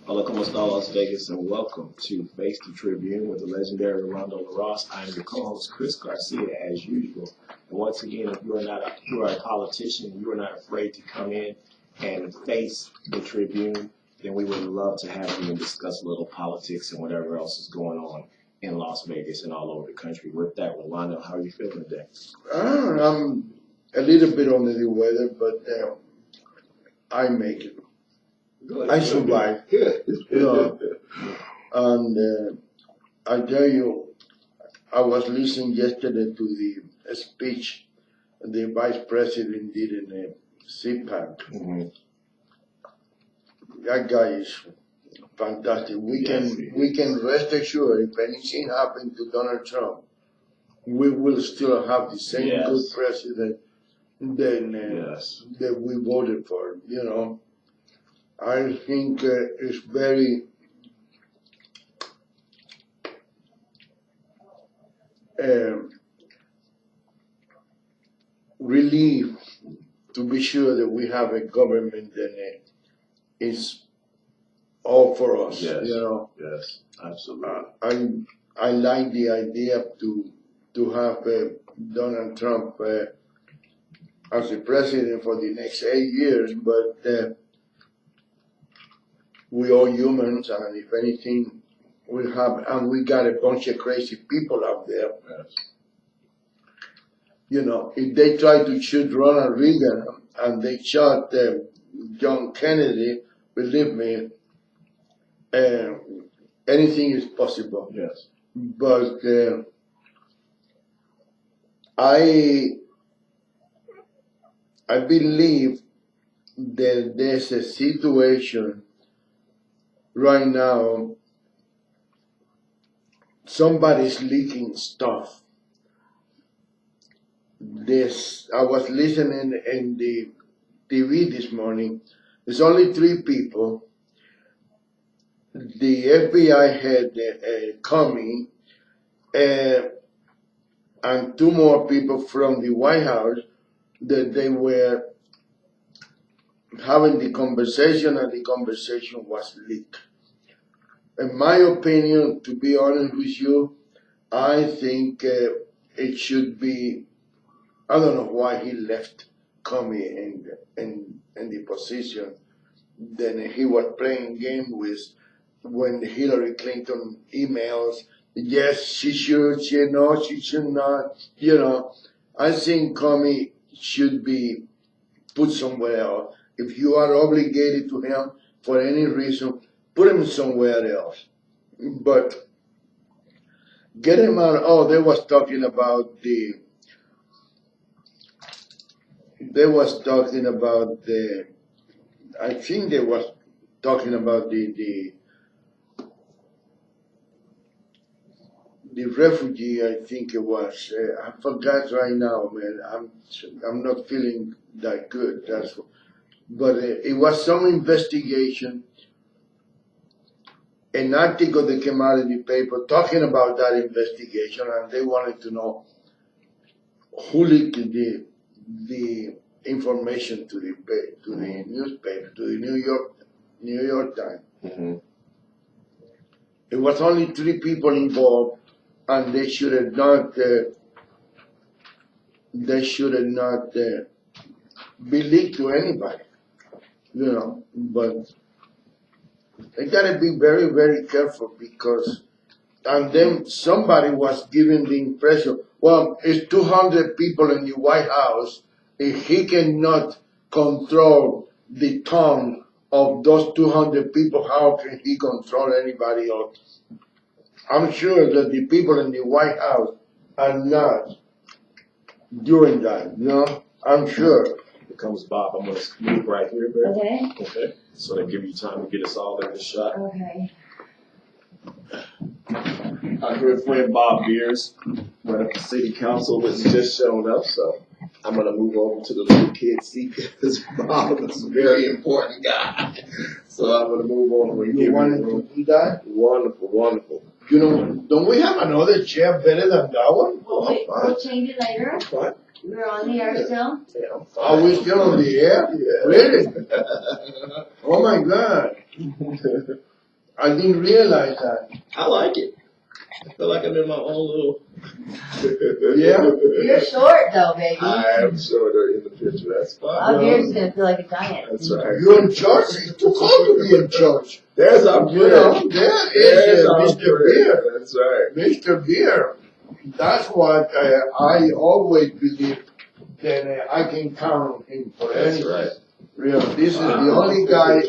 Hola, ¿cómo está Las Vegas? And welcome to Face the Tribune with the legendary Rolando Larraz. I am your co-host, Chris Garcia, as usual. And once again, if you are a politician, you are not afraid to come in and face the Tribune, then we would love to have you and discuss a little politics and whatever else is going on in Las Vegas and all over the country. With that, Rolando, how are you feeling today? I'm a little bit under the weather, but I make it. Good. I survive. Good. And I tell you, I was listening yesterday to the speech the vice president did in the CPAC. Mm-hmm. That guy is fantastic. We can rest assured if anything happened to Donald Trump, we will still have the same good president that we voted for. You know, I think it's very relief to be sure that we have a government that is all for us. Yes. You know. Yes, absolutely. I like the idea to have Donald Trump as the president for the next 8 years, but we all humans, and if anything, we got a bunch of crazy people out there. Yes. You know, if they try to shoot Ronald Reagan and they shot John Kennedy, believe me, anything is possible. Yes. But I believe that there's a situation right now, somebody's leaking stuff. I was listening in the TV this morning. There's only 3 people. The FBI had Comey and 2 more people from the White House that they were having the conversation, and the conversation was leaked. In my opinion, to be honest with you, I think it should be. I don't know why he left Comey in the position. Then he was playing game with when Hillary Clinton emails. Yes, she should. She should not. You know, I think Comey should be put somewhere else. If you are obligated to him for any reason, put him somewhere else. But get him out. Oh, they was talking about the. I think they was talking about the refugee. I think it was. I forgot right now, man. I'm not feeling that good. But it was some investigation, an article that came out in the paper talking about that investigation, and they wanted to know who leaked the information to the newspaper, to the New York Times. Mm-hmm. It was only 3 people involved, and they should have not. Be leaked to anybody. You know, but they gotta be very, very careful because, and then somebody was giving the impression, well, it's 200 people in the White House. If he cannot control the tongue of those 200 people, how can he control anybody else? I'm sure that the people in the White House are not doing that, you know? I'm sure. Here comes Bob. I'm going to move right here, babe. Okay. So they give you time to get us all in the shot. Okay. Our good friend Bob Beers, right up the city council, was just showing up, so I'm going to move over to the little kid seat because Bob is a very important guy. So I'm going to move over and give You wanted to do that? Wonderful, wonderful. You know, don't we have another chair better than that one? Oh, Wait, I'm we'll fine. change it later. I'm fine. We're on the air still. Yeah, I'm fine. Are we still on the air? Yeah. Really? Oh my God. I didn't realize that. I like it. I feel like I'm in my own little. Yeah. You're short though, baby. I am shorter in the picture. That's fine. Up here's gonna feel like a giant. That's right. You're in charge. It's too cold to be in charge. There's our You know, there is our Mr. Beer. That's right. Mr. Beer. That's what I always believe that I can count on him for That's anything. right. Real. This is the only guy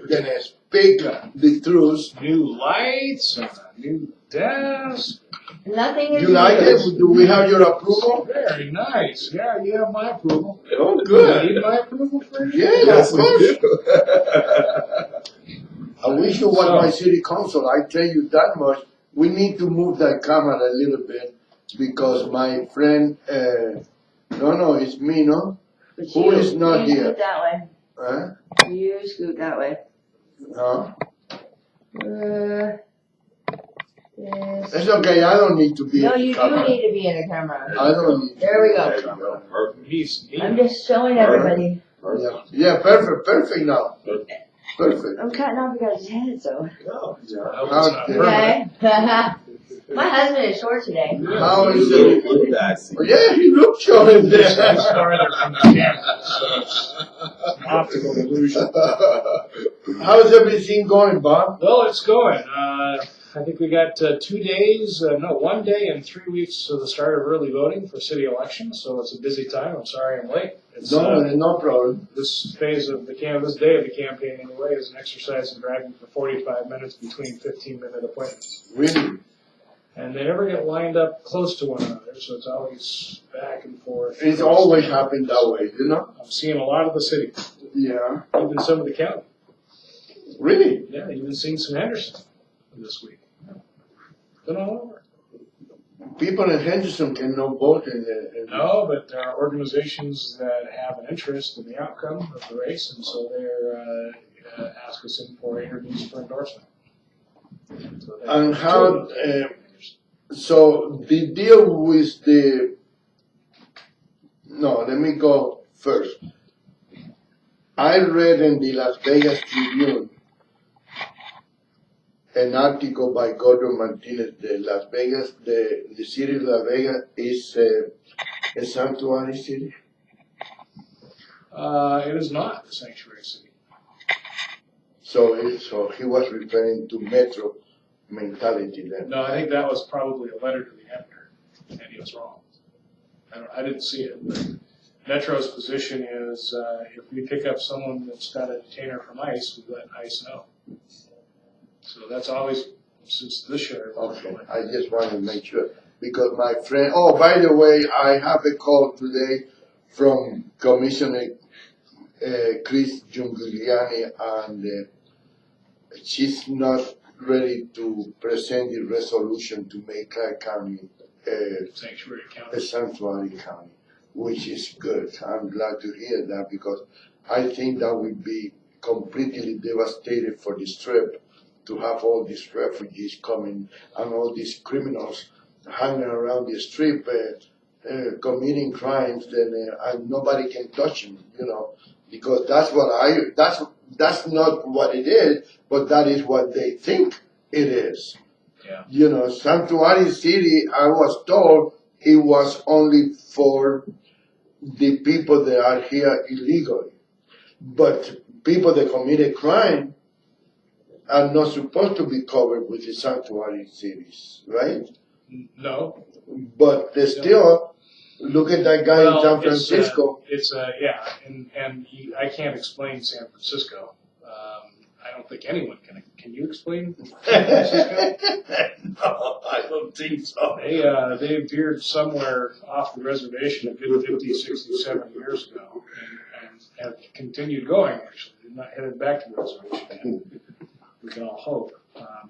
that speak the truth. New lights, a new desk. Nothing is You like new. it? Do we have your approval? Very nice. Yeah, you have my approval. Oh, You good. need my approval for it? Yeah, of course. do. I wish you was my city council. I tell you that much. We need to move that camera a little bit because my friend, no, it's me, no? But Who is not you here? scoot that way. Huh? You scoot that way. No? This. It's okay. I don't need to be No, in the you do camera. need to be in a camera. I don't need. There we There go. you go. Perfect. He's I'm just showing everybody. Perfect. Yeah, perfect now. Perfect. I'm cutting off your guys' heads, so. No. How dare- Okay. My husband is short today. How is it? Look at that. See? Oh, yeah, he looked short in He's there. farther from the camera, so it's an optical illusion. How's everything going, Bob? Well, it's going. I think we got 2 days, 1 day and 3 weeks to the start of early voting for city elections, so it's a busy time. I'm sorry I'm late. It's, No problem. this phase of the this day of the campaign anyway is an exercise in driving for 45 minutes between 15-minute appointments. Really? And they never get lined up close to one another, so it's always back and forth. It's always happened that way, you know? I'm seeing a lot of the city, Yeah. even some of the county. Really? Yeah, even seeing some Henderson this week. Been all over. People in Henderson cannot vote in the. No, but there are organizations that have an interest in the outcome of the race, and so they're ask us in for interviews for endorsement. So they- And how, so the deal with the, no, let me go first. I read in the Las Vegas Tribune an article by Gordon Martinez. The city of Las Vegas is a sanctuary city. It is not a sanctuary city. So he was referring to metro mentality then. No, I think that was probably a letter to the editor, and he was wrong. I didn't see it, but Metro's position is if we pick up someone that's got a detainer from ICE, we let ICE know. So that's always, since this year. Okay, I just want to make sure, because my friend, oh, by the way, I have a call today from Commissioner Chris Giuliani, and she's not ready to present the resolution to make Clark County Sanctuary a county. sanctuary county, which is good. I'm glad to hear that, because I think that would be completely devastated for the Strip to have all these refugees coming and all these criminals hanging around the Strip committing crimes, and nobody can touch them, you know, because that's not what it is, but that is what they think it is. Yeah. You know, Sanctuary City, I was told it was only for the people that are here illegally. But people that committed crime are not supposed to be covered with the sanctuary cities, right? No. But they still, look at that guy in San Francisco. I can't explain San Francisco. I don't think anyone can. Can you explain? No, I don't think so. They veered somewhere off the reservation a good 50, 60, 70 years ago, and have continued going. Actually, they're not headed back to the reservation yet. We can all hope.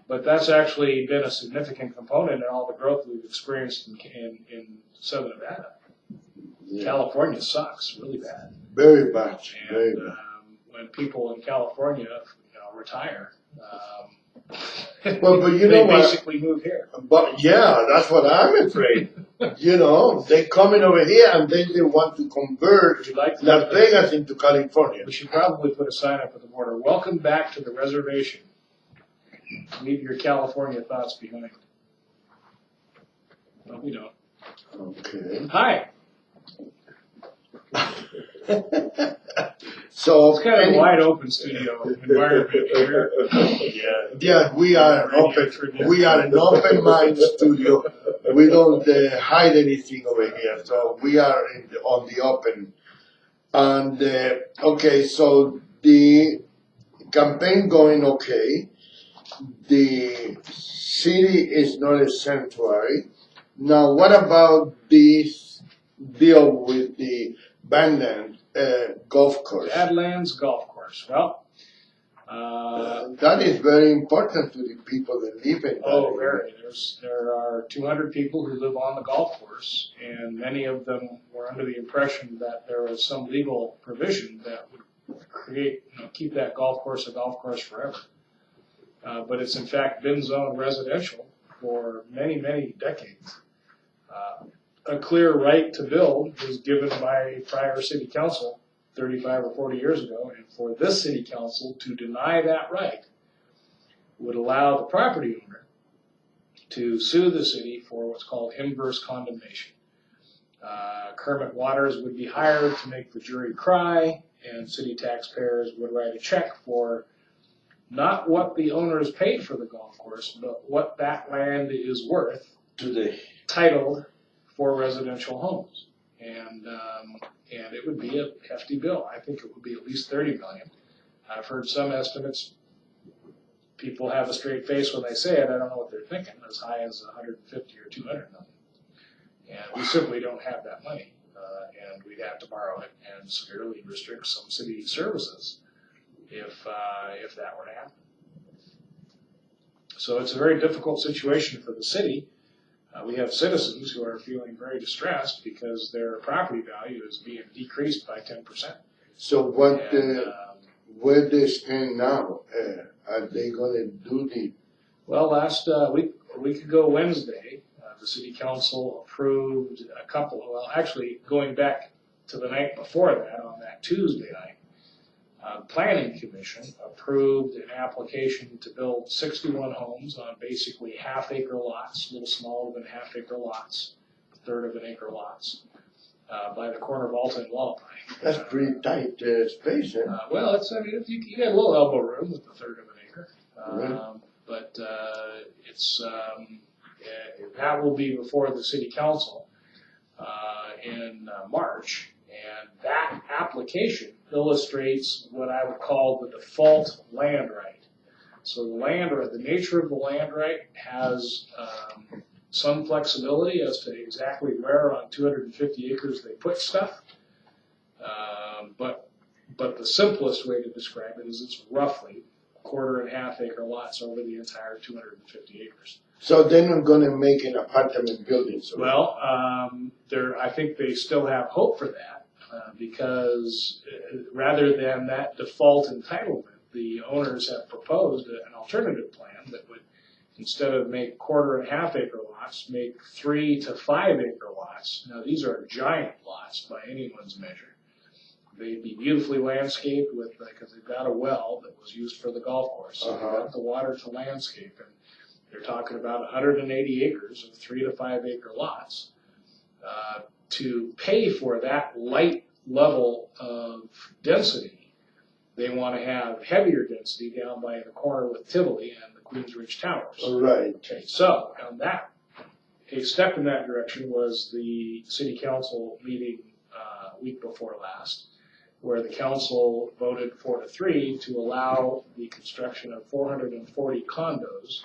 But that's actually been a significant component in all the growth we've experienced in Southern Nevada. Yeah. California sucks really bad. Very bad, very And bad. when people in California, retire, Well, but you they know what? basically move here. But yeah, that's what I'm afraid. You know, they coming over here and then they want to convert We'd like to Las Vegas into California. We should probably put a sign up at the border. Welcome back to the reservation. leave your California thoughts behind. No, we don't. Okay. Hi. So It's kind of a wide open studio environment here. yeah, we are open. We are an open mind studio. We don't hide anything over here. So we are on the open. And okay, so the campaign going okay. The city is not a sanctuary. Now, what about this deal with the Badlands golf course? Badlands Golf Course. Well, That is very important to the people that live in that oh, area. very. There are 200 people who live on the golf course, and many of them were under the impression that there was some legal provision that would create, keep that golf course a golf course forever. But it's in fact been zoned residential for many, many decades. A clear right to build was given by prior city council 35 or 40 years ago, and for this city council to deny that right would allow the property owner to sue the city for what's called inverse condemnation. Kermit Waters would be hired to make the jury cry, and city taxpayers would write a check for not what the owners paid for the golf course, but what that land is worth Today. titled for residential homes. And it would be a hefty bill. I think it would be at least $30 million. I've heard some estimates. People have a straight face when they say it. I don't know what they're thinking. As high as 150 or 200 million. And we simply don't have that money, and we'd have to borrow it and severely restrict some city services if that were to happen. So it's a very difficult situation for the city. We have citizens who are feeling very distressed because their property value is being decreased by 10%. So what? Where they stand now? Are they going to do the? Well, last week, a week ago Wednesday, the city council approved a couple. Well, actually, going back to the night before that, on that Tuesday night, Planning Commission approved an application to build 61 homes on basically half-acre lots, a little smaller than half-acre lots, a third of an acre lots, by the corner of Alta and Wallaby. That's pretty tight space, eh? Well, you got a little elbow room with a third of an acre, but that will be before the city council in March, and that application illustrates what I would call the default land right. So the nature of the land right has some flexibility as to exactly where on 250 acres they put stuff. But the simplest way to describe it is it's roughly quarter and half acre lots over the entire 250 acres. So they're not going to make an apartment building. So well, I think they still have hope for that. Because rather than that default entitlement, the owners have proposed an alternative plan that would, instead of make quarter and half acre lots, make 3 to 5 acre lots. Now these are giant lots by anyone's measure. They'd be beautifully landscaped because they've got a well that was used for the golf course. So they've got the water to landscape, and they're talking about 180 acres of 3 to 5 acre lots. To pay for that light level of density, they want to have heavier density down by the corner with Tivoli and the Queens Ridge Towers. all right. Okay, so on that, a step in that direction was the city council meeting week before last, where the council voted 4-3 to allow the construction of 440 condos.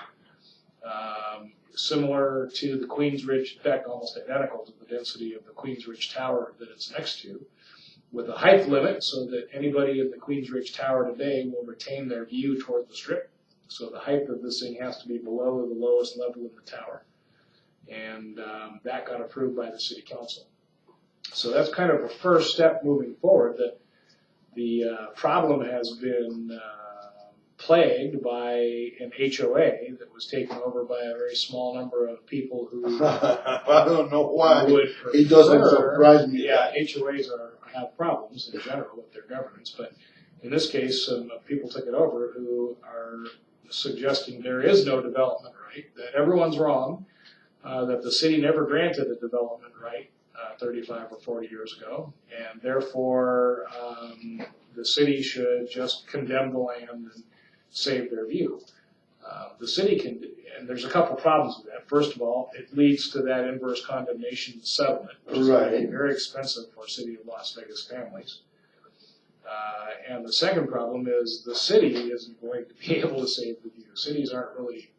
Similar to the Queens Ridge, in fact, almost identical to the density of the Queens Ridge Tower that it's next to, with a height limit so that anybody in the Queens Ridge Tower today will retain their view toward the strip. So the height of this thing has to be below the lowest level of the tower. And that got approved by the city council. So that's kind of a first step moving forward. That the problem has been plagued by an HOA that was taken over by a very small number of people who I don't know why. would It doesn't prefer- surprise me. Yeah, HOAs have problems in general with their governance, but in this case, some people took it over who are suggesting there is no development right, that everyone's wrong, that the city never granted a development right 35 or 40 years ago, and therefore the city should just condemn the land and save their view. The city can, and there's a couple problems with that. First of all, it leads to that inverse condemnation settlement, which is going to be very expensive for City of Las Vegas families. And the second problem is the city isn't going to be able to save the view. Cities aren't really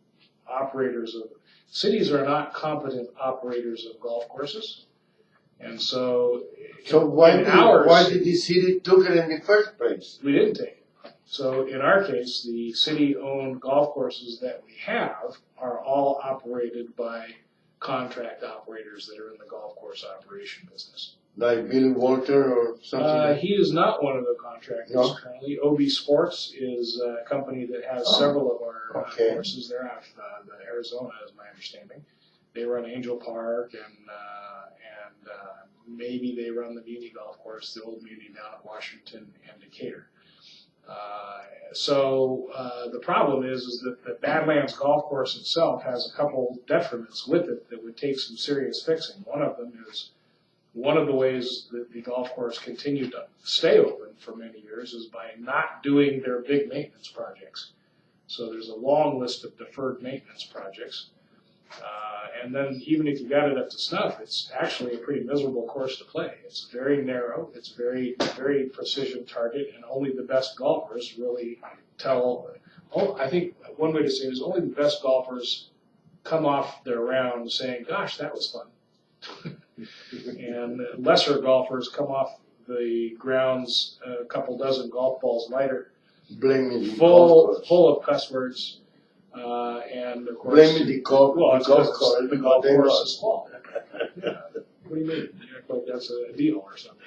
cities are not competent operators of golf courses. And so why did the city took it in the first place? We didn't take it. So in our case, the city-owned golf courses that we have are all operated by contract operators that are in the golf course operation business. Like Billy Walter or something? He is not one of the contractors currently. OB Sports is a company that has several of our courses. They're out of Arizona, is my understanding. They run Angel Park and maybe they run the Muni Golf Course, the old Muni down at Washington and Decatur. The problem is that the Badlands Golf Course itself has a couple detriments with it that would take some serious fixing. One of them is one of the ways that the golf course continued to stay open for many years is by not doing their big maintenance projects. So there's a long list of deferred maintenance projects. And then even if you got it up to snuff, it's actually a pretty miserable course to play. It's very narrow, it's very, very precision target, and only the best golfers really I think one way to say it is only the best golfers come off their round saying, gosh, that was fun. And lesser golfers come off the grounds a couple dozen golf balls lighter, full of cuss words. And of course, blaming the golf course. The golf course is small. Yeah. What do you mean? You act like that's a deal or something.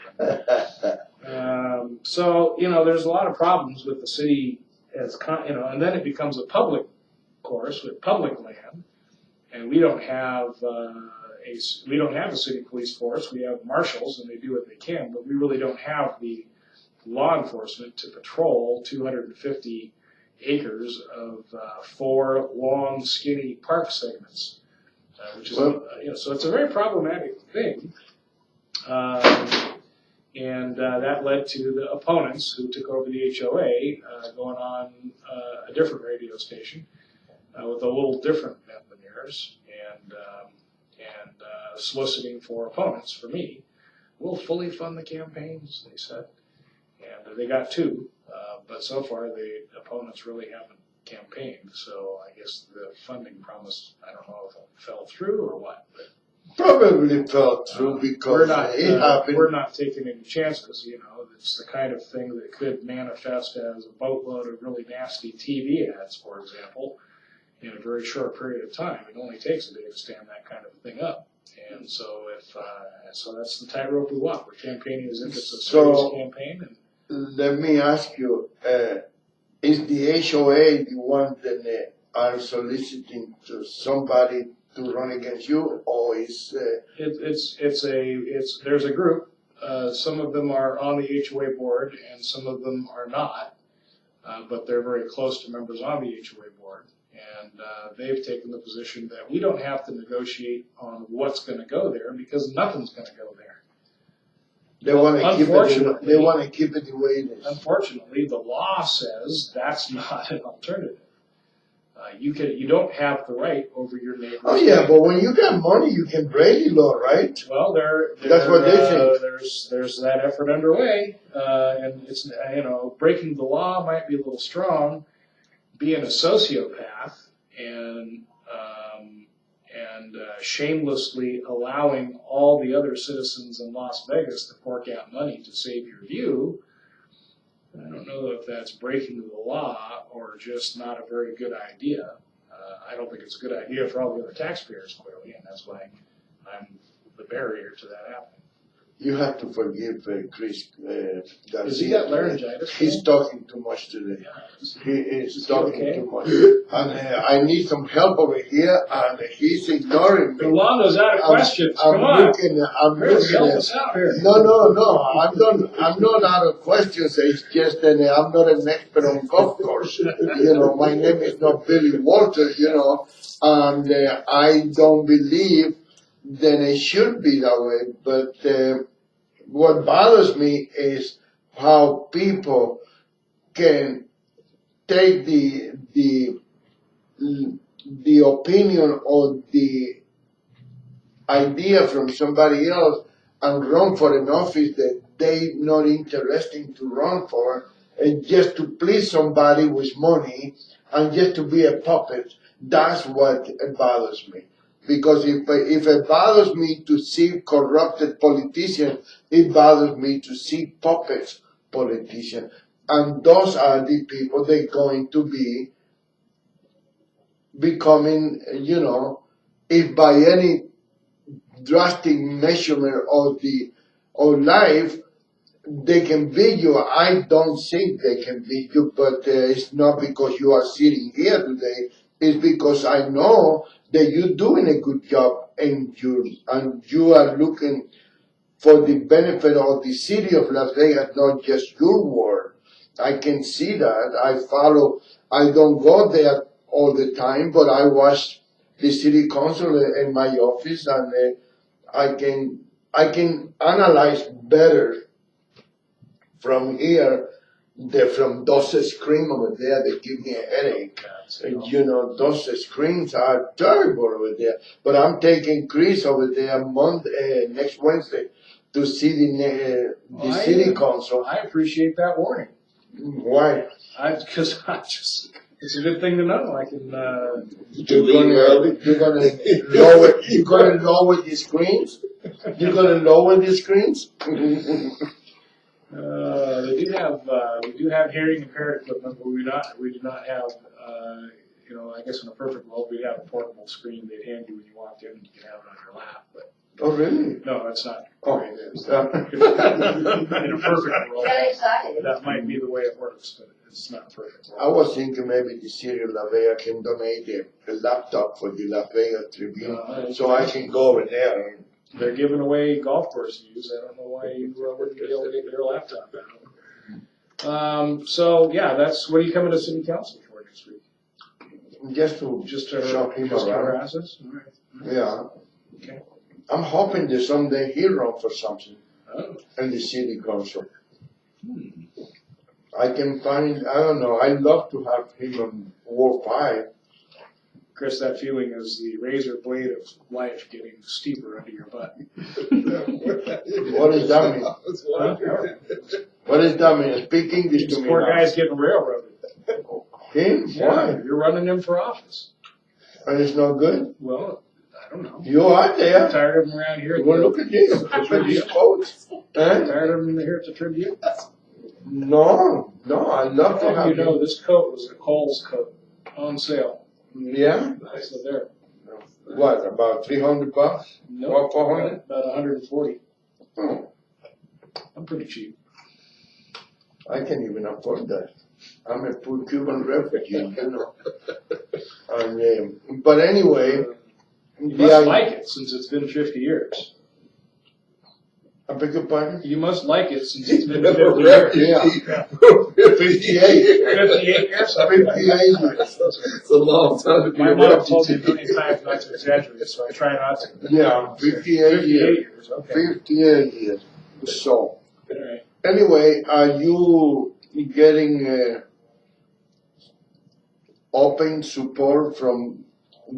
There's a lot of problems with the city and then it becomes a public course with public land, and we don't have a city police force. We have marshals, and they do what they can, but we really don't have the law enforcement to patrol 250 acres of 4 long, skinny park segments, which is so it's a very problematic thing, and that led to the opponents who took over the HOA going on a different radio station with a little different net veneers and soliciting for opponents for me. We'll fully fund the campaigns, they said, and they got 2. But so far, the opponents really haven't campaigned, so I guess the funding promise, I don't know if it fell through or what. But, probably fell through because it happened. We're not taking any chances, it's the kind of thing that could manifest as a boatload of really nasty TV ads, for example, in a very short period of time. It only takes a day to stand that kind of thing up. And so so that's the tightrope we walk. We're campaigning as if it's a serious campaign. Let me ask you, is the HOA the one that are soliciting to somebody to run against you, or is there's a group. Some of them are on the HOA board, and some of them are not, but they're very close to members on the HOA board, and they've taken the position that we don't have to negotiate on what's going to go there because nothing's going to go there. They want to keep it the way it is. Unfortunately, the law says that's not an alternative. You don't have the right over your neighbor's land. But when you got money, you can break the law, right? Well, that's what they think. There's that effort underway, and it's breaking the law might be a little strong. Being a sociopath and shamelessly allowing all the other citizens in Las Vegas to fork out money to save your view, I don't know if that's breaking the law or just not a very good idea. I don't think it's a good idea for all the other taxpayers, clearly, and that's why I'm the barrier to that happening. You have to forgive Chris Garcia. Has he got laryngitis? He's talking too much today. He is talking okay? too much. And I need some help over here, and he's ignoring me. Rolando's out of questions. I'm Come on. Chris, Help us out here. No. I'm not out of questions. It's just that I'm not an expert on golf course. My name is not Billy Walter, and I don't believe that it should be that way. But what bothers me is how people can take the opinion or the idea from somebody else and run for an office that they not interested to run for, and just to please somebody with money and just to be a puppet. That's what bothers me. Because if it bothers me to see corrupted politicians, it bothers me to see puppets politicians. And those are the people they're going to be becoming, if by any drastic measurement of life, they can beat you. I don't think they can beat you, but it's not because you are sitting here today. It's because I know that you're doing a good job and you are looking for the benefit of the city of Las Vegas, not just your ward. I can see that. I don't go there all the time, but I watch the city council in my office, and I can analyze better from here than from those screens over there that give me a headache. And those screens are terrible over there. But I'm taking Chris over there next Wednesday to see the city council. I appreciate that warning. Why? Because it's a good thing to know. I can. You're gonna lower the screens. You're gonna lower the screens. We do have hearing impaired equipment, but we do not have. I guess in a perfect world, we'd have a portable screen they'd hand you when you walked in, and you can have it on your lap. But oh, really? no, that's not. Oh, in a perfect world, Get excited. that might be the way it works, but it's not a perfect world. I was thinking maybe the city of La Vega can donate a laptop for the Las Vegas Tribune, so I can go over there. And they're giving away golf course views. I don't know why you wouldn't be able to get your laptop out. So yeah, that's what are you coming to city council for next week? just to show him just to around. harass us? All right. Yeah. Okay. I'm hoping that someday he'll run for something Oh. in the city council. I can find, I don't know, I'd love to have him on Ward 5. Chris, that feeling is the razor blade of life getting steeper under your butt. What does that mean? Huh? What does that mean? Speak English This to me poor now. guy's getting railroaded. Him? Yeah, Why? you're running him for office. And it's not good? Well, I don't know. You are I'm there. tired of him around here. Well, look at this. Look at these coats. I'm tired of him here at the Tribune. No, I love to have You know, him. this coat was a Kohl's coat on sale. Yeah? So there. What, about $300? No, Or 400? about 140. Hmm. I'm pretty cheap. I can't even afford that. I'm a poor Cuban refugee, you know. And, but anyway, You must like it since it's been 50 years. I beg your pardon? You must like it since it's been 50 years. Yeah. 58. 58 years? 58 years. It's a long time to be My a mom told me a refugee. million times not to exaggerate, so I try not to. Yeah, 58 58 years. years, okay. 58 years. So, All right. anyway, are you getting open support from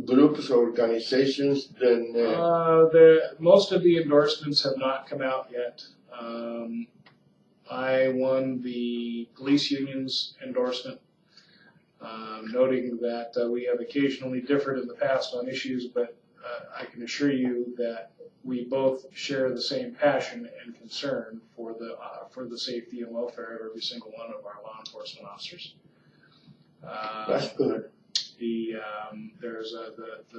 groups, organizations? Then Most of the endorsements have not come out yet. I won the police union's endorsement, noting that we have occasionally differed in the past on issues, but I can assure you that we both share the same passion and concern for the safety and welfare of every single one of our law enforcement officers. that's good. The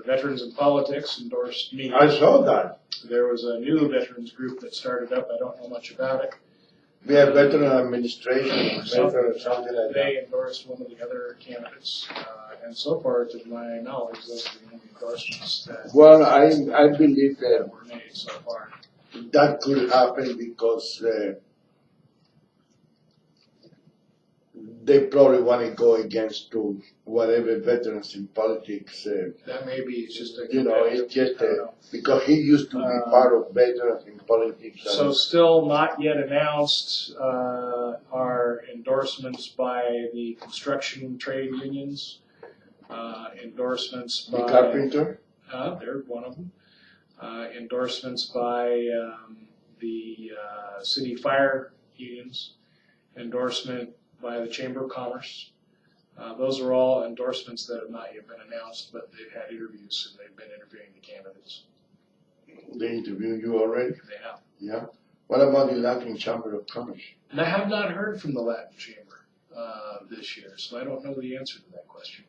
Veterans in Politics endorsed me. I saw that. There was a new veterans group that started up. I don't know much about it. We have veteran administration, something like that. They endorsed one of the other candidates, and so far, to my knowledge, those are the only endorsements that Well, I believe that were made so far. that could happen because they probably want to go against to whatever veterans in politics. That may be just a It's just I don't know. because he used to be part of veterans in politics. So still not yet announced are endorsements by the construction trade unions, endorsements the by carpenter. they're one of them. Endorsements by the city fire unions, endorsement by the Chamber of Commerce. Those are all endorsements that have not yet been announced, but they've had interviews and they've been interviewing the candidates. They interviewed you already? They have. Yeah. What about the Latin Chamber of Commerce? And I have not heard from the Latin Chamber this year, so I don't know the answer to that question.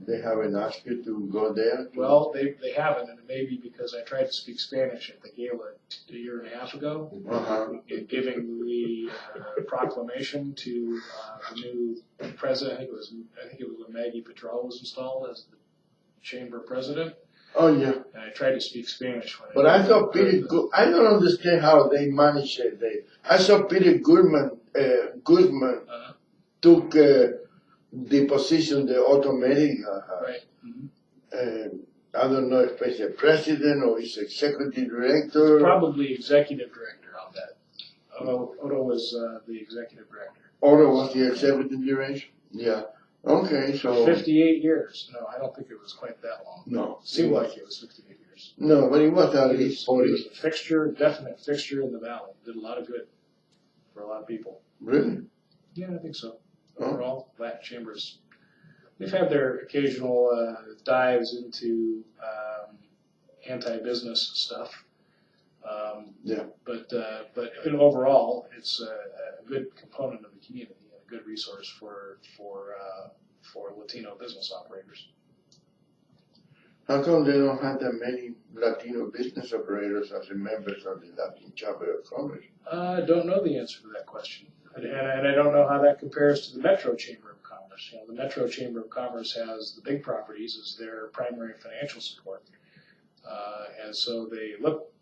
They haven't asked you to go there? Well, they haven't, and it may be because I tried to speak Spanish at the gala a year and a half ago, in giving the proclamation to the new president. I think it was when Maggie Petrol was installed as the chamber president. Oh, yeah. And I tried to speak Spanish when But I thought Peter I don't understand how they manage it. I saw Peter Guzman took the position, the automatic. Right. I don't know if he's a president or he's executive director. Probably executive director on that. Otto was the executive director. Otto was the executive director? Yeah. Okay, so. 58 years. No, I don't think it was quite that long. No. Seemed like it was 58 years. No, but it was at It least was 40. a fixture, definite fixture in the valley. Did a lot of good for a lot of people. Really? Yeah, I think so. Oh. Overall, Latin chambers, they've had their occasional dives into anti-business stuff. Yeah. But overall, it's a good component of the community and a good resource for Latino business operators. How come they don't have that many Latino business operators as members of the Latin Chamber of Commerce? I don't know the answer to that question. And I don't know how that compares to the Metro Chamber of Commerce. The Metro Chamber of Commerce has the big properties as their primary financial support. And so they look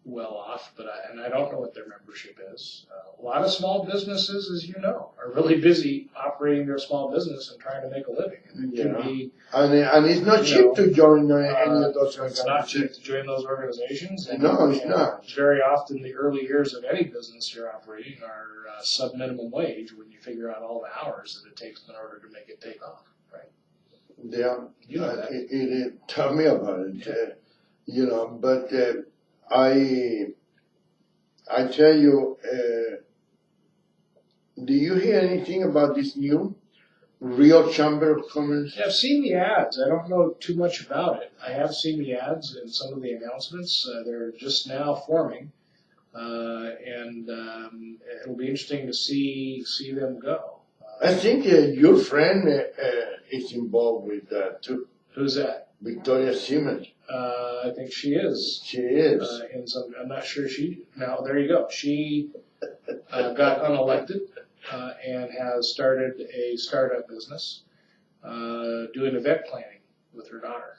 well off, but I don't know what their membership is. A lot of small businesses, as you know, are really busy operating their small business and trying to make a living. And it can be, and it's not cheap to join any of those organizations. It's not cheap to join those organizations. And, No, it's not. Very often, the early years of any business you're operating are sub-minimum wage when you figure out all the hours that it takes in order to make it take off, right? Yeah, You know that. Tell me about it. But I tell you, do you hear anything about this new real Chamber of Commerce? Yeah, I've seen the ads. I don't know too much about it. I have seen the ads and some of the announcements. They're just now forming, and it'll be interesting to see them go. I think your friend is involved with that too. Who's that? Victoria Siemens. I think she is. She is. I'm not sure now there you go. She got unelected and has started a startup business doing event planning with her daughter.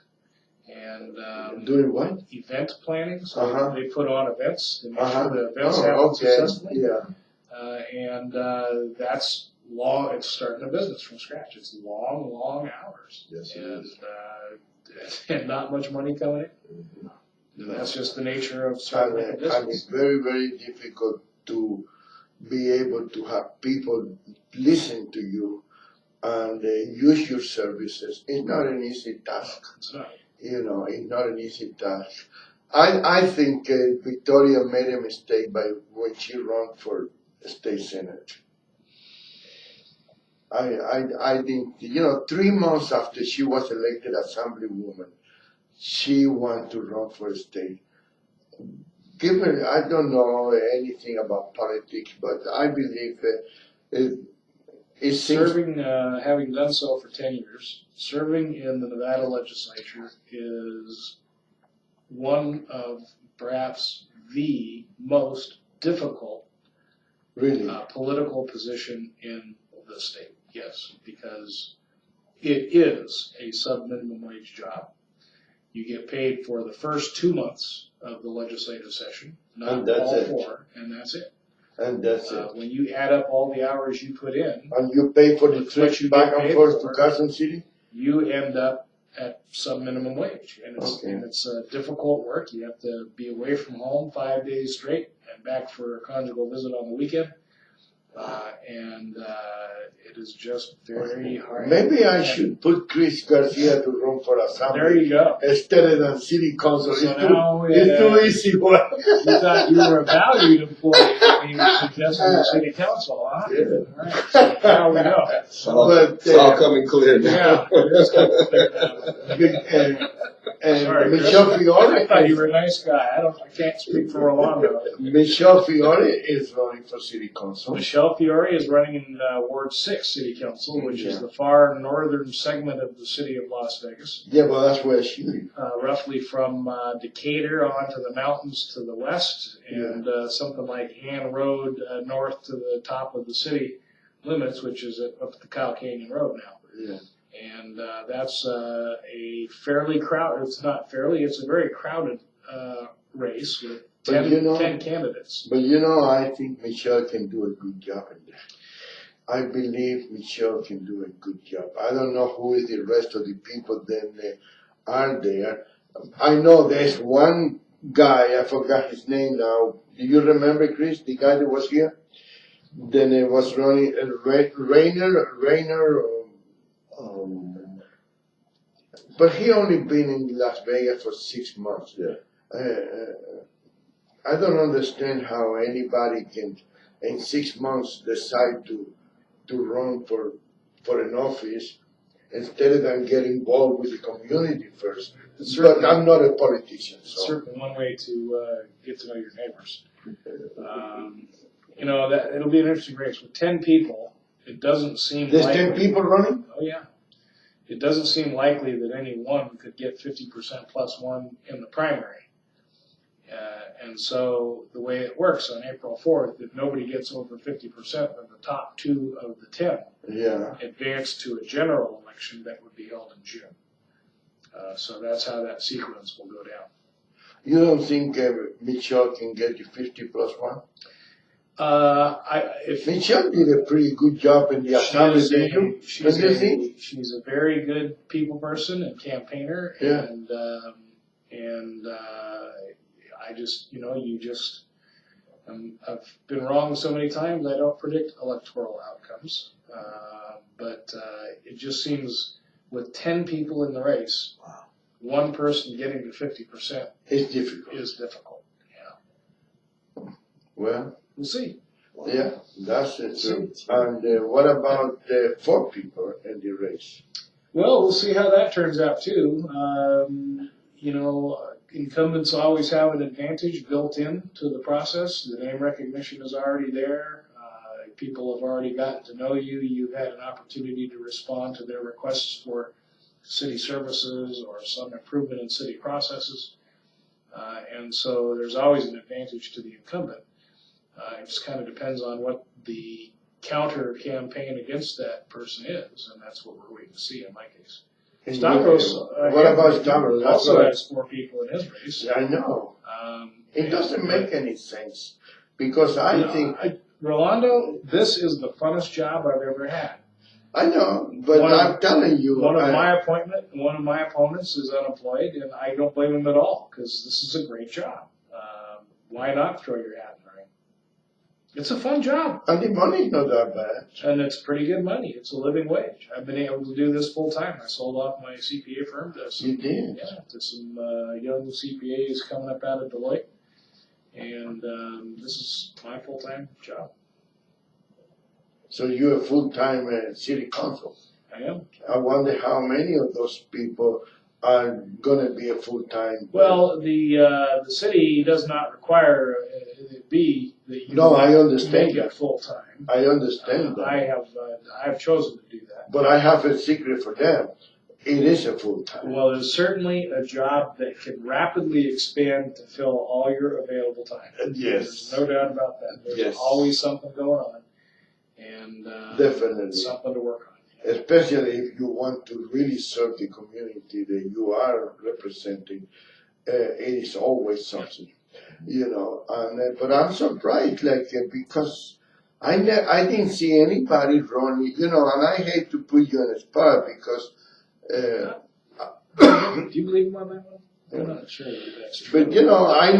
And doing what? Event planning. So they put on events to make sure the events happen successfully. Yeah. And that's long. It's starting a business from scratch. It's long hours. Yes, it is. And not much money coming in. And that's just the nature of And starting a it's business. very, very difficult to be able to have people listen to you and use your services. It's not an easy task. It's not. It's not an easy task. I think Victoria made a mistake when she ran for state senate. I think, 3 months after she was elected assemblywoman, she wanted to run for state. Given, I don't know anything about politics, but I believe it seems, Having done so for 10 years, serving in the Nevada legislature is one of perhaps the most difficult really, political position in the state. Yes, because it is a sub-minimum wage job. You get paid for the first 2 months of the legislative session, not And that's all it. 4, and that's it. and that's it. When you add up all the hours you put in, And you pay for the That's what trip you back get and paid forth for. to Carson City? you end up at sub-minimum wage, and it's Okay. and it's difficult work. You have to be away from home 5 days straight and back for a conjugal visit on the weekend, and it is just very hard. Maybe I should put Chris Garcia to run for There assembly you go. instead of city council. So It's now too easy work. you thought you were a valued employee when you suggested the city council, huh? Yeah. All right, so now we know. It's all, But, it's all coming clear now. Yeah, it is coming clear now. And Sorry, Chris. Michelle I Fiore, thought you were a nice guy. I can't speak for Rolando. Michelle Fiore is running for city council. Michelle Fiore is running in Ward 6 City Council, which is Yeah. the far northern segment of the city of Las Vegas, Yeah, well, that's where she lives. roughly from Decatur onto the mountains to the west, and something like Han Road north to the top of the city limits, which is up the Kyle Canyon Road now. Yeah. And that's a fairly crowded, it's not fairly, it's a very crowded race with But 10, you know- 10 candidates. But you know, I think Michelle can do a good job in that. I believe Michelle can do a good job. I don't know who is the rest of the people that are there. I know there's one guy, I forgot his name now. Do you remember, Chris, the guy that was here? Then it was running, Rainer, but he only been in Las Vegas for 6 months. Yeah. I don't understand how anybody can, in 6 months, decide to run for an office instead of getting involved with the community first. But I'm not a politician, It's so. certainly one way to get to know your neighbors. That it'll be an interesting race with 10 people. It doesn't seem There's likely. 10 people running? Oh yeah, it doesn't seem likely that any one could get 50% plus one in the primary. And so the way it works on April 4th, if nobody gets over 50%, then the top 2 of the 10 Yeah. advance to a general election that would be held in June. So that's how that sequence will go down. You don't think Michelle can get you 50 plus one? Michelle did a pretty good job in the assembly, didn't you? Don't you think? She's a very good people person and campaigner, Yeah. and I just, I've been wrong so many times. I don't predict electoral outcomes, but it just seems with 10 people in the race, one person getting to 50% It's difficult. is difficult. Yeah, Well, we'll see. yeah, that's it. And what about 4 people in the race? Well, we'll see how that turns out too. Incumbents always have an advantage built in to the process. The name recognition is already there. People have already gotten to know you. You've had an opportunity to respond to their requests for city services or some improvement in city processes. And so there's always an advantage to the incumbent. It just kind of depends on what the counter campaign against that person is, and that's what we're waiting to see in my case. Stavros, What about Stavros? also has 4 people in his race. I know. It doesn't make any sense because I think Rolando, this is the funnest job I've ever had. I know, but I'm telling you, One of my opponents is unemployed, and I don't blame him at all because this is a great job. Why not throw your hat in the ring? It's a fun job. and the money's not that bad. And it's pretty good money. It's a living wage. I've been able to do this full time. I sold off my CPA firm to some, You did. to some young CPAs coming up out of Deloitte. And this is my full-time job. So you're a full-time city council. I am. I wonder how many of those people are gonna be a full-time. Well, the city does not require it be that you No, I make understand it full-time. time. I understand that. I've chosen to do that. But I have a secret for them. It is a full-time. Well, it's certainly a job that can rapidly expand to fill all your available time. Yes. There's no doubt about that. There's Yes. always something going on, and Definitely. something to work on. Especially if you want to really serve the community that you are representing, it is always something, you know. And but I'm surprised, like because I didn't see anybody running, you know. And I hate to put you on the spot because. Do you believe him on that one? I'm not sure if that's true. But you know, I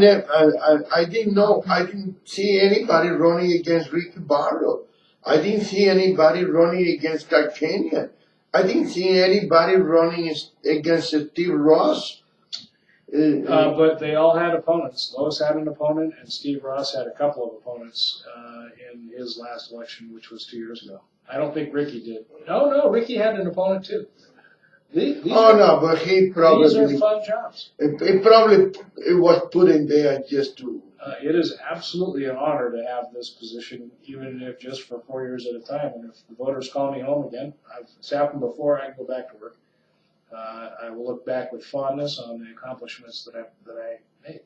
didn't know. I didn't see anybody running against Ricky Barlow. I didn't see anybody running against Kenyan. I didn't see anybody running against Steve Ross. But they all had opponents. Lois had an opponent, and Steve Ross had a couple of opponents in his last election, which was 2 years ago. I don't think Ricky did. No, Ricky had an opponent too. But he probably. These are fun jobs. It was put in there just to. It is absolutely an honor to have this position, even if just for 4 years at a time. And if the voters call me home again, it's happened before, I can go back to work. I will look back with fondness on the accomplishments that I made.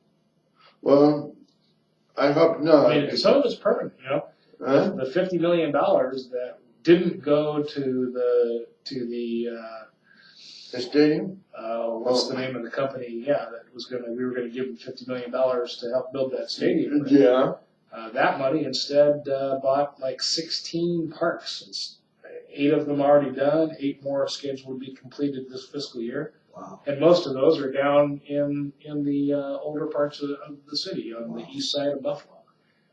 Well, I hope not. I mean, some of it's permanent, you know. Huh? The $50 million that didn't go to the stadium? What's the name of the company? Yeah, we were gonna give them $50 million to help build that stadium. Yeah. That money instead bought like 16 parks. 8 of them already done. 8 more scheduled to be completed this fiscal year. Wow. And most of those are down in the older parts of the city on the east side of Buffalo.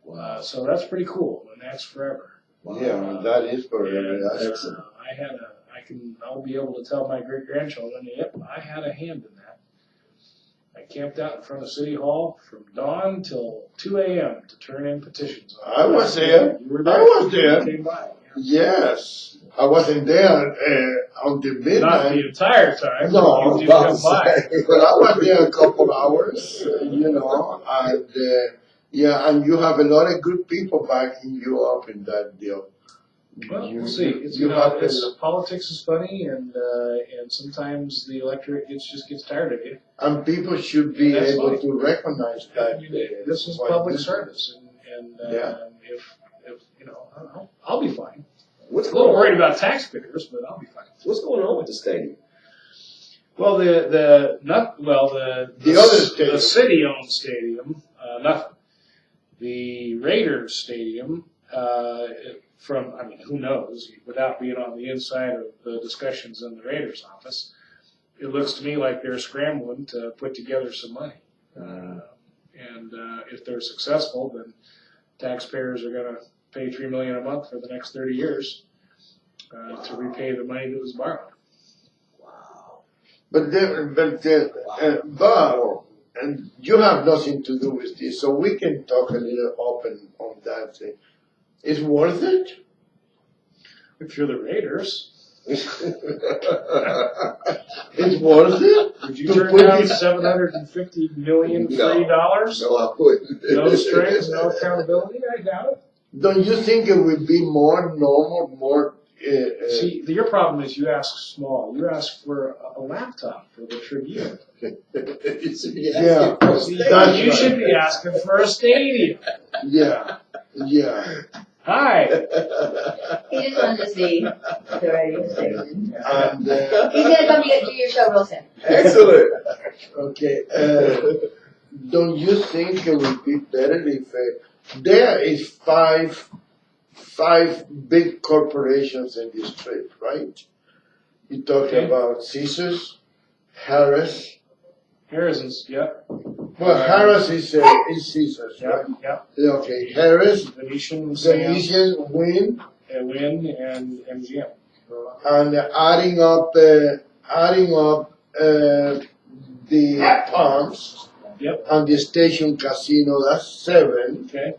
Wow. So that's pretty cool, and that's forever. Wow. Yeah, that is forever. And, That's excellent. I'll be able to tell my great grandchildren, yep, I had a hand in that. I camped out in front of City Hall from dawn till 2 a.m. to turn in petitions. I was there. You were there. I was there. You came by. Yes. I wasn't there until midnight. Not the entire time. No, you did come by. but I was there a couple hours, you know, and and you have a lot of good people backing you up in that deal. Well, we'll see. Politics is funny, and sometimes the electorate gets tired of you. And people should be That's able fine. to recognize that. This is what public this service, and if you know, I'll be fine. What's A little going worried on? about taxpayers, but I'll be fine. What's going on with the stadium? Well, the stadium. city-owned stadium, nothing. The Raiders stadium, who knows, without being on the inside of the discussions in the Raiders office, it looks to me like they're scrambling to put together some money. And if they're successful, then taxpayers are going to pay $3 million a month for the next 30 years to repay the money that was borrowed. Wow. But Bob, and you have nothing to do with this, so we can talk a little open on that thing. It's worth it? If you're the Raiders, It's worth it? would you turn down $750 million free dollars? No, I wouldn't. No strings, no accountability? I doubt it. Don't you think it would be more normal, more... See, your problem is you ask small. You ask for a laptop for the Tribune. You should be Yeah. asking for a stadium. You should be asking for a stadium. Yeah. Hi. He just wanted to see the radio station. And, He's gonna come to your show real soon. Excellent. okay, don't you think it would be better if there is five big corporations in this trip, right? You're talking about Caesars, Harris. Harrison's, yep. Well, Harris is Caesars, right? Yep. Okay, Harris, Venetian, Venetian, Wynn, Wynn, and MGM. and adding up the Palms Yep. and the Station Casino, that's 7. Okay.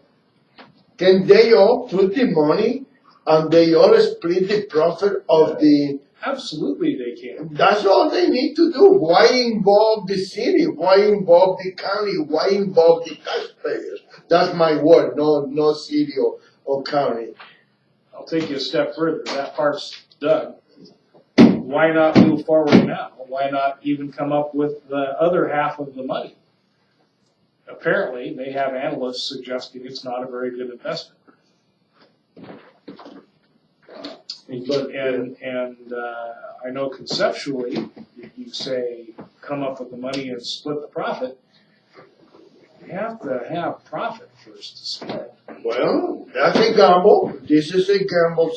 Can they all put the money and they all split the profit of the... Absolutely, they can. That's all they need to do. Why involve the city? Why involve the county? Why involve the taxpayers? That's my word, no city or county. I'll take you a step further. That part's done. Why not move forward now? Why not even come up with the other half of the money? Apparently, they have analysts suggesting it's not a very good investment. And I know conceptually, if you say come up with the money and split the profit, you have to have profit first to split. Well, that's a gamble. This is a gamble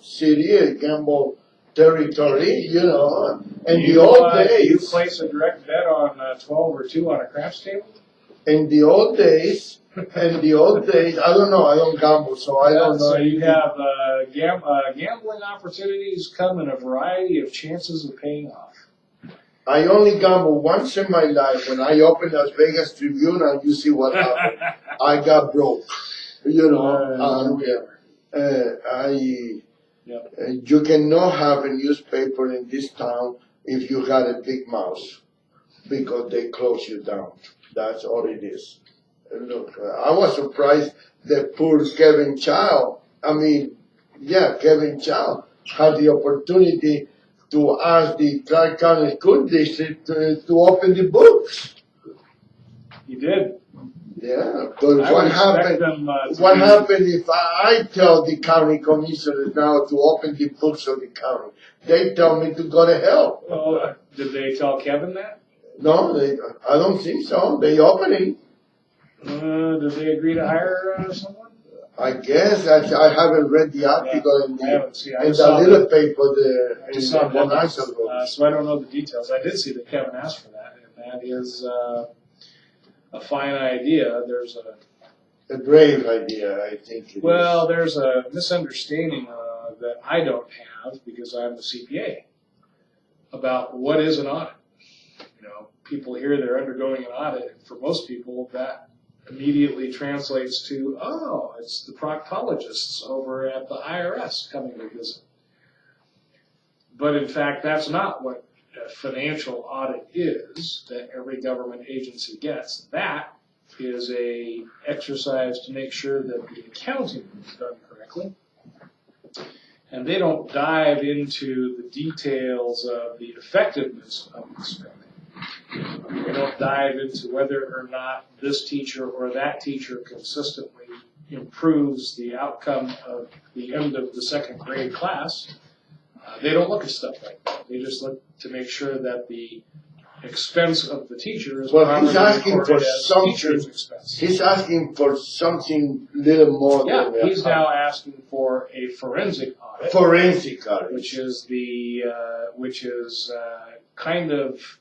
city, a gamble territory, you know. And the old days, you place a direct bet on 12 or 2 on a craps table? in the old days, I don't know, I don't gamble, so I don't know. So you have gambling opportunities come in a variety of chances of paying off. I only gambled once in my life when I opened Las Vegas Tribune, and you see what happened. I got broke, you know. You cannot have a newspaper in this town if you had a big mouse, because they close you down. That's all it is. Look, I was surprised that poor Kevin Child, Kevin Child had the opportunity to ask the Clark County School District to open the books. You did. Yeah, but what happened? What happened if I tell the county commissioners now to open the books of the county? They tell me to go to hell. Well, did they tell Kevin that? No, I don't think so. They open it. Did they agree to hire someone? I guess I haven't read the article in the little paper. I saw that. So I don't know the details. I did see that Kevin asked for that, and that is a fine idea. There's a brave idea, I think. Well, there's a misunderstanding that I don't have because I'm a CPA about what is an audit. You know, people hear they're undergoing an audit, and for most people that immediately translates to, oh, it's the proctologists over at the IRS coming to visit. But in fact, that's not what a financial audit is that every government agency gets. That is a exercise to make sure that the accounting is done correctly. And they don't dive into the details of the effectiveness of the spending. They don't dive into whether or not this teacher or that teacher consistently improves the outcome of the end of the second grade class. They don't look at stuff like that. They just look to make sure that the expense of the teacher is properly recorded as teacher's expense. He's asking for something little more than that. He's now asking for a forensic audit. Forensic audit. Which is kind of,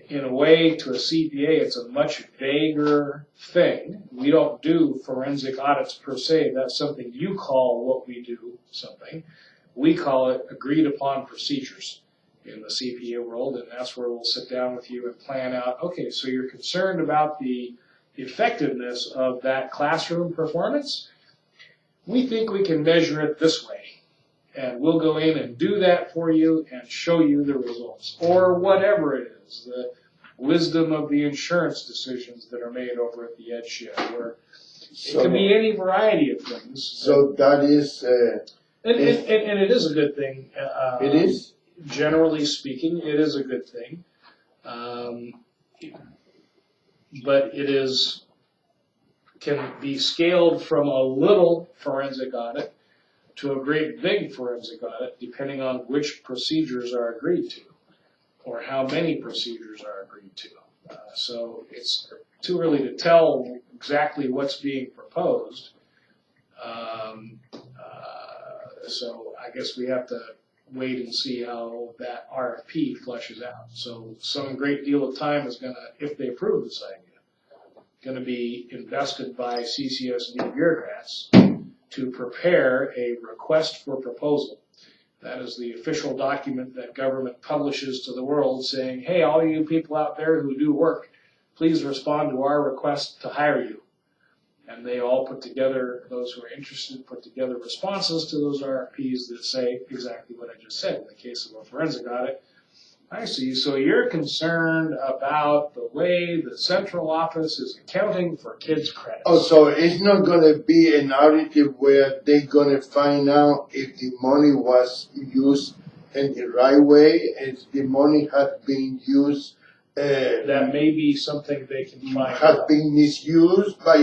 in a way, to a CPA, it's a much vaguer thing. We don't do forensic audits per se. That's something you call what we do something. We call it agreed upon procedures in the CPA world, and that's where we'll sit down with you and plan out, okay, so you're concerned about the effectiveness of that classroom performance? We think we can measure it this way. And we'll go in and do that for you and show you the results. Or whatever it is, the wisdom of the insurance decisions that are made over at the Ed Shed, where it can be any variety of things. So that is... And it is a good thing. It is? Generally speaking, it is a good thing. But it can be scaled from a little forensic audit to a great big forensic audit, depending on which procedures are agreed to, or how many procedures are agreed to. So it's too early to tell exactly what's being proposed. So I guess we have to wait and see how that RFP fleshes out. So some great deal of time is going to, if they approve this idea, going to be invested by CCSD bureaucrats to prepare a request for proposal. That is the official document that government publishes to the world saying, hey, all you people out there who do work, please respond to our request to hire you. And they all put together, those who are interested, put together responses to those RFPs that say exactly what I just said. In the case of a forensic audit, I see. So you're concerned about the way the central office is accounting for kids' credits. Oh, so it's not gonna be an auditing where they're gonna find out if the money was used in the right way, if the money has been used, That may be something they can find has out. been misused by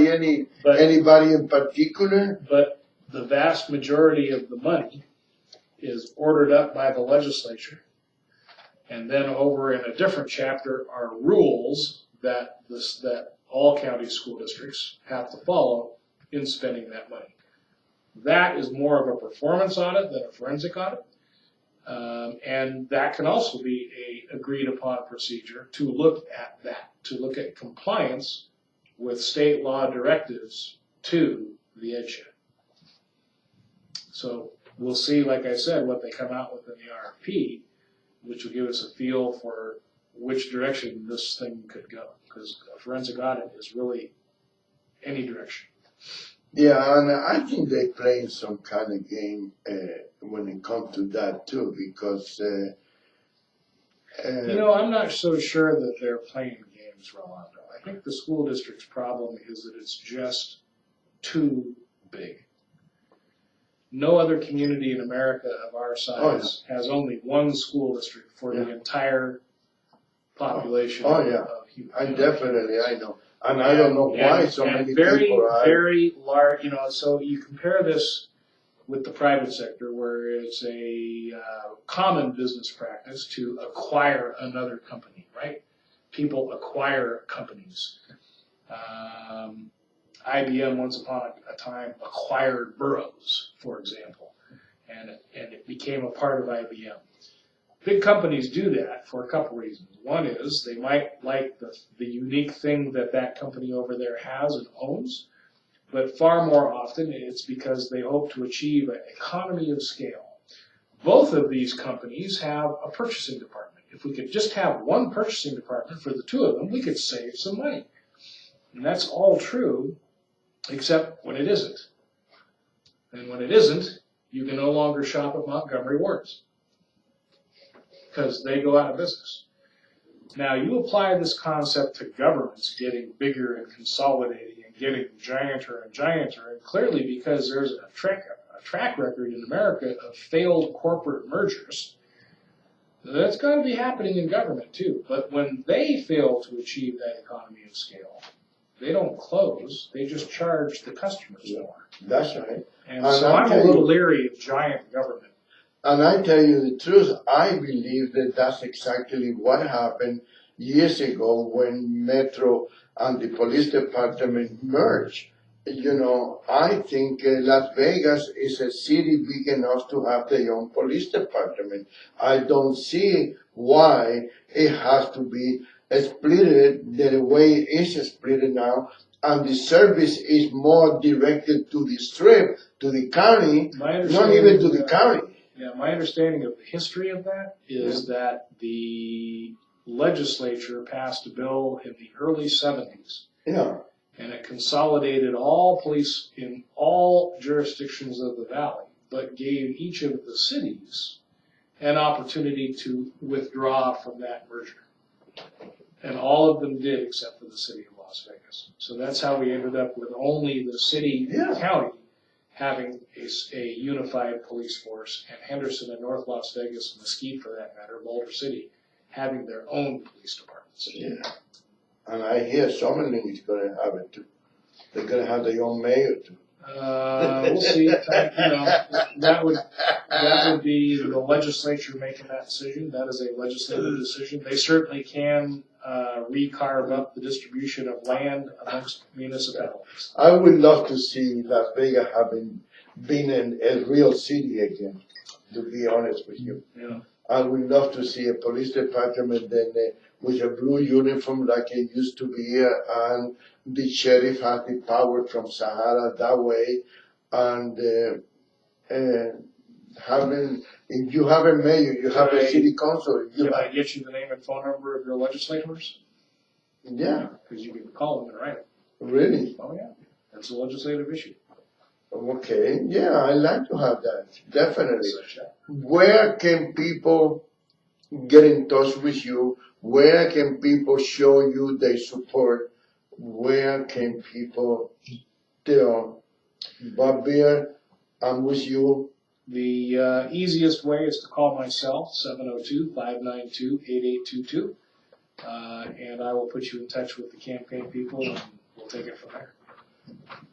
But, anybody in particular. but the vast majority of the money is ordered up by the legislature. And then over in a different chapter are rules that all county school districts have to follow in spending that money. That is more of a performance audit than a forensic audit. And that can also be a agreed upon procedure to look at that, to look at compliance with state law directives to the EDSHA. So we'll see, like I said, what they come out with in the RFP, which will give us a feel for which direction this thing could go. Because a forensic audit is really any direction. Yeah, and I think they're playing some kind of game when it comes to that too, because I'm not so sure that they're playing games, Rolando. I think the school district's problem is that it's just too big. No other community in America of our size has only one school district for the entire population of human I beings. definitely, I know. And I don't know why so many people are. Very large, so you compare this with the private sector where it's a common business practice to acquire another company, right? People acquire companies. IBM once upon a time acquired Burroughs, for example, and it became a part of IBM. Big companies do that for a couple reasons. One is they might like the unique thing that company over there has and owns, but far more often it's because they hope to achieve an economy of scale. Both of these companies have a purchasing department. If we could just have one purchasing department for the two of them, we could save some money. And that's all true, except when it isn't. And when it isn't, you can no longer shop at Montgomery Wards, because they go out of business. Now, you apply this concept to governments getting bigger and consolidating and getting gianter and gianter, and clearly because there's a track record in America of failed corporate mergers, that's going to be happening in government too. But when they fail to achieve that economy of scale, they don't close, they just charge the customers more. That's right. And so I'm a little leery of giant government. And I tell you the truth, I believe that that's exactly what happened years ago when Metro and the police department merged. I think Las Vegas is a city big enough to have their own police department. I don't see why it has to be split the way it is split now, and the service is more directed to the strip, to the county, not even to the county. Yeah, my understanding of the history of that is that the legislature passed a bill in the early 70s. Yeah. And it consolidated all police in all jurisdictions of the valley, but gave each of the cities an opportunity to withdraw from that merger. And all of them did except for the city of Las Vegas. So that's how we ended up with only the city and county having a unified police force, and Henderson and North Las Vegas, Mesquite for that matter, Boulder City, having their own police departments. Yeah. And I hear Summerlin is going to have it too. They're going to have their own mayor too. We'll see. That would be the legislature making that decision. That is a legislative decision. They certainly can recarve up the distribution of land amongst municipalities. I would love to see Las Vegas having been a real city again, to be honest with you. Yeah. I would love to see a police department then with a blue uniform like it used to be, and the sheriff has the power from Sahara that way, and if you have a mayor, you have a city council. Can I get you the name and phone number of your legislators? Yeah. Because you can call them and write it. Really? Oh yeah, that's a legislative issue. Okay, yeah, I'd like to have that, definitely. Where can people get in touch with you? Where can people show you their support? Where can people tell Bob Beer, I'm with you? The easiest way is to call myself, 702-592-8822, and I will put you in touch with the campaign people, and we'll take it from there.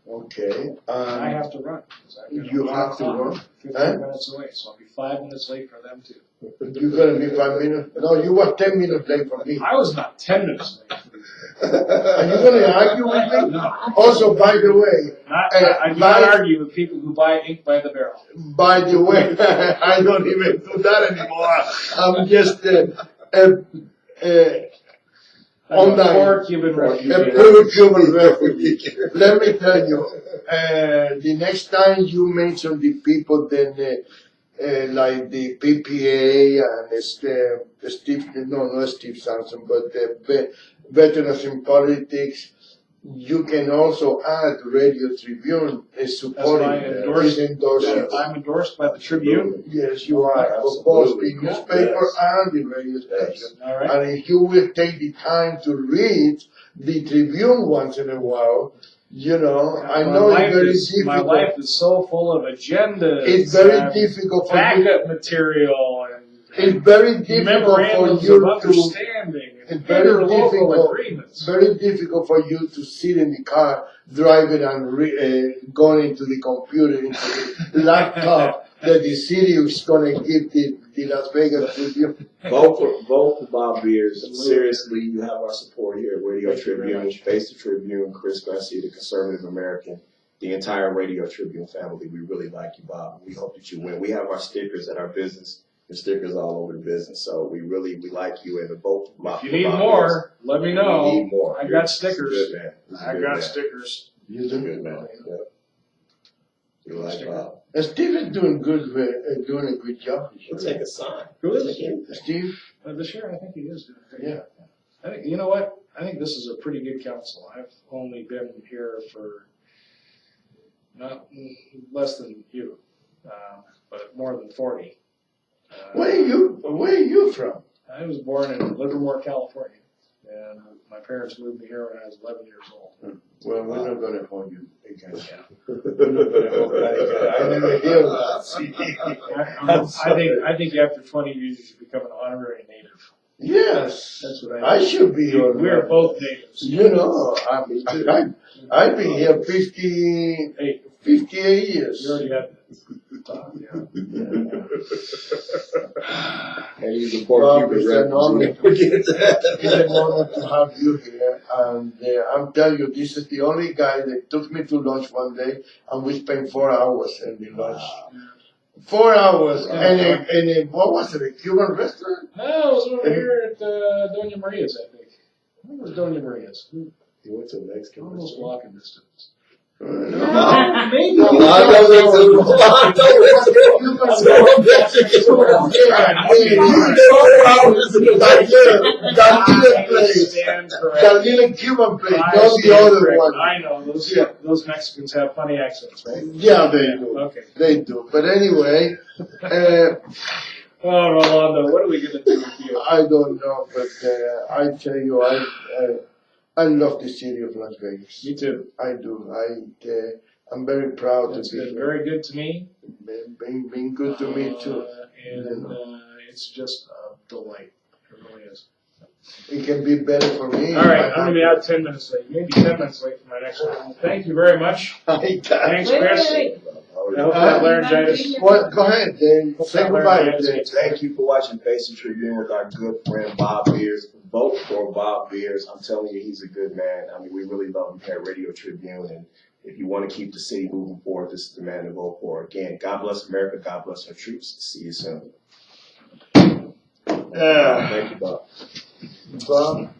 Okay. I have to run. You have to run? 15 minutes away, so I'll be 5 minutes late for them too. You're gonna be 5 minutes? No, you were 10 minutes late for me. I was not 10 minutes late. Are you gonna argue with me? No. Also, by the way, I do not argue with people who buy ink by the barrel. by the way, I don't even do that anymore. I'm just on I'm a poor that. Cuban A refugee. poor Cuban refugee. Let me tell you, the next time you mention the people, then like the PPA and Steve, no, not Steve Sampson, but Veterans in Politics, you can also add Radio Tribune is supporting my them, endorsed- is endorsing. I'm endorsed by the Tribune. Yes, you are, for both the Absolutely. newspaper Yes. and the radio Yes. station. All right. And if you will take the time to read the Tribune once in a while, you know, I know it's very My difficult. life is so full of agendas. It's very and difficult for you. backup material and It's very difficult for memorandums you of to. understanding It's and very interlocal difficult. agreements. Very difficult for you to sit in the car, driving and going into the computer, into the laptop that the city is going to give the Las Vegas Tribune. Vote for Bob Beers. Seriously, you have our support here at Radio Thank you very Tribune, much. Face the Tribune, Chris Garcia, the conservative American, the entire Radio Tribune family. We really like you, Bob. We hope that you win. We have our stickers at our business. There's stickers all over the business, so we like you and the vote for Bob. If you need Bob more, Beers. let me We know. need more. I He's got a stickers. good man. He's a I good got man. stickers. You He's a do? good man. Yep. We like Bob. Steve is doing good, doing a good job. We'll take a sign. Who is Take anything. Steve, This year, I think he is doing great. Yeah. I think, you know what? I think this is a pretty good council. I've only been here for not less than you, but more than 40. where are you from? I was born in Livermore, California, and my parents moved me here when I was 11 years old. Well, we're not going to hold you again. Yeah. We're not going to hold that again. I never hear that. I think after 20 years, you should become an honorary native. Yes, That's what I should be. We're both natives. You know, I've been here 58 years. You already had that. And he's a Well, poor it's Cuban an honor. refugee. It's an honor to have you here, and I'm telling you, this is the only guy that took me to lunch one day, and we spent 4 hours in the lunch. 4 hours, and what was it, a Cuban restaurant? No, it was over here at Doña Maria's, I think. I think it was Doña Maria's. He went to a Mexican Almost restaurant. walking distance. Maybe. Carlina Cuban place, I not the stand other corrected. one. I know, those Mexicans have funny accents, right? Yeah, they do. Okay. They do. But anyway, Oh, Rolando, what are we going to do with you? I don't know, but I tell you, I love the city of Las Vegas. Me too. I do. I'm very proud It's to be been here. very good to me. Being good to me too. And it's just a delight. It really is. It can be better for me. All right, I'm going to be out 10 minutes late, maybe 10 minutes late for my next one. Thank you very much. Thanks, Chris. I hope that laryngitis. Well, go ahead, then. Say goodbye. Then. Thank you for watching Face the Tribune with our good friend Bob Beers. Vote for Bob Beers. I'm telling you, he's a good man. I mean, we really love him here at Radio Tribune. And if you want to keep the city moving forward, this is the man to vote for. Again, God bless America. God bless our troops. See you soon. Yeah. Thank you, Bob. Bob.